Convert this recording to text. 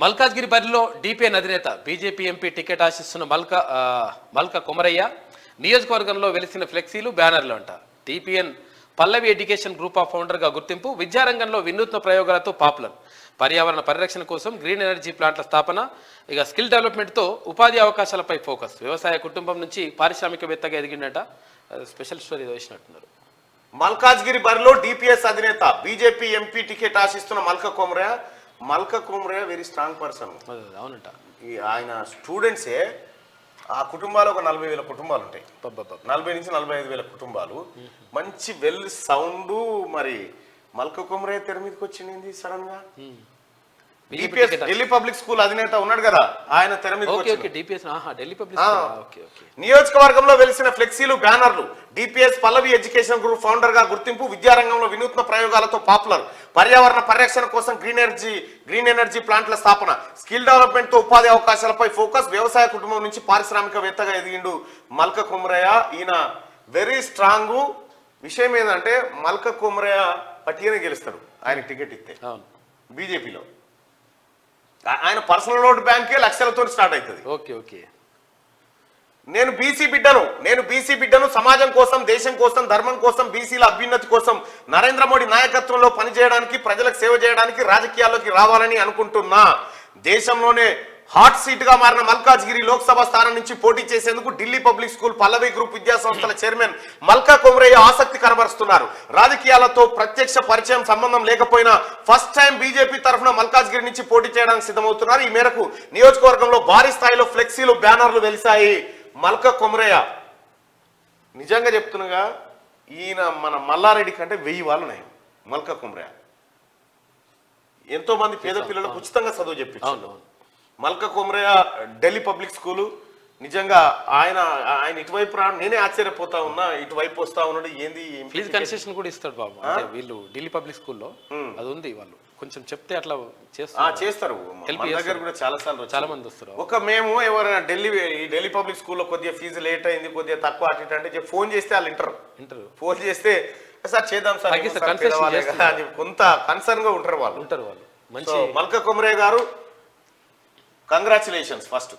మల్కాజ్గిరి బరిలో డిపిఎన్ అధినేత BJP MP ticket ఆశిస్తున్న మల్క కొమరయ్య నియోజకవర్గంలో వెలిసిన ఫ్లెక్సీలు బ్యానర్లు అంట. DPS Pallavi education group of ఫౌండర్గా గుర్తింపు, విద్యారంగంలో వినూత్న ప్రయోగాలతో పాపులర్, పర్యావరణ పరిరక్షణ కోసం గ్రీన్ ఎనర్జీ ప్లాంట్ల స్థాపన, ఇక స్కిల్ డెవలప్మెంట్తో ఉపాధి అవకాశాలపై ఫోకస్, వ్యవసాయ కుటుంబం నుంచి పారిశ్రామికవేత్తగా ఎదిగిండట. స్పెషల్ స్టోరీ వేసినట్టున్నారు. మల్కాజ్గిరి బరిలో డిపిఎస్ అధినేత బీజేపీ ఎంపీ టికెట్ ఆశిస్తున్న Malka Komaraiah very strong person. అవునంట. ఆయన స్టూడెంట్సే ఆ కుటుంబాలు ఒక 40,000 కుటుంబాలు ఉంటాయి. 40 నుంచి 45,000 కుటుంబాలు. మంచి వెల్ సౌండ్. మరి మల్క కొమరయ్య తెర మీదకి వచ్చింది సడన్ గా. ఢిల్లీ పబ్లిక్ స్కూల్ అధినేత ఉన్నాడు కదా, ఆయన తెర మీద. నియోజకవర్గంలో వెలిసిన ఫ్లెక్సీలు బ్యానర్లు. డిపిఎస్ పల్లవి ఎడ్యుకేషన్ గ్రూప్ ఫౌండర్ గా గుర్తింపు, విద్యారంగంలో వినూత్న ప్రయోగాలతో పాపులర్, పర్యావరణ పరిరక్షణ కోసం గ్రీన్ ఎనర్జీ ప్లాంట్ల స్థాపన, స్కిల్ డెవలప్మెంట్ తో ఉపాధి అవకాశాలపై ఫోకస్, వ్యవసాయ కుటుంబం నుంచి పారిశ్రామికవేత్తగా ఎదిగిండు మల్క కొమరయ్య. ఈయన వెరీ స్ట్రాంగ్. విషయం ఏంటంటే మల్క కొమరయ్య పట్టిగానే గెలుస్తాడు ఆయన టికెట్ ఇస్తే బీజేపీలో. ఆయన పర్సనల్ ఓట్ బ్యాంకే లక్షలతో స్టార్ట్ అవుతుంది. Okay okay. నేను బీసీ బిడ్డను సమాజం కోసం, దేశం కోసం, ధర్మం కోసం, బీసీల అభ్యున్నతి కోసం నరేంద్ర మోడీ నాయకత్వంలో పనిచేయడానికి, ప్రజలకు సేవ చేయడానికి రాజకీయాల్లోకి రావాలని అనుకుంటున్నా. దేశంలోనే హాట్ సీట్ గా మారిన మల్కాజ్గిరి లోక్సభ స్థానం నుంచి పోటీ చేసేందుకు ఢిల్లీ పబ్లిక్ స్కూల్ పల్లవి గ్రూప్ విద్యా సంస్థల చైర్మన్ మల్క కొమరయ్య ఆసక్తి కనబరుస్తున్నారు. రాజకీయాలతో ప్రత్యక్ష పరిచయం సంబంధం లేకపోయినా ఫస్ట్ టైం బీజేపీ తరఫున మల్కాజ్గిరి నుంచి పోటీ చేయడానికి సిద్ధమవుతున్నారు. ఈ మేరకు నియోజకవర్గంలో భారీ స్థాయిలో ఫ్లెక్సీలు, బ్యానర్లు వెలిశాయి. మల్క కొమరయ్య నిజంగా చెప్తున్నాగా, ఈయన మన మల్లారెడ్డి కంటే 1000 వాళ్ళు ఉన్నాయి. మల్క కొమరయ్య ఎంతో మంది పేద పిల్లలకు ఉచితంగా చదువు చెప్పించారు. మల్క కొమరయ్య ఢిల్లీ పబ్లిక్ స్కూలు నిజంగా ఆయన ఇటువైపు నేనే ఆశ్చర్యపోతా ఉన్నా. ఇటువైపు వస్తా ఉన్నాడు, ఏంది ఫీజు కన్సెషన్ కూడా ఇస్తాడు బాబు. వీళ్ళు ఢిల్లీ పబ్లిక్ స్కూల్లో అది ఉంది. వాళ్ళు కొంచెం చెప్తే అట్లా చేస్తారు. మన దగ్గర కూడా చాలా మంది వస్తారు. మేము ఎవరైనా ఢిల్లీ పబ్లిక్ స్కూల్లో కొద్దిగా ఫీజు లేట్ అయింది, కొద్దిగా తక్కువ అటు అంటే ఫోన్ చేస్తే వాళ్ళు ఇంటర్ ఫోన్ చేస్తే సార్ చేద్దాం సార్ అని కొంత కన్సర్న్ గా ఉంటారు వాళ్ళు. మంచి మల్క కొమరయ్య గారు కంగ్రాచులేషన్స్ ఫస్ట్.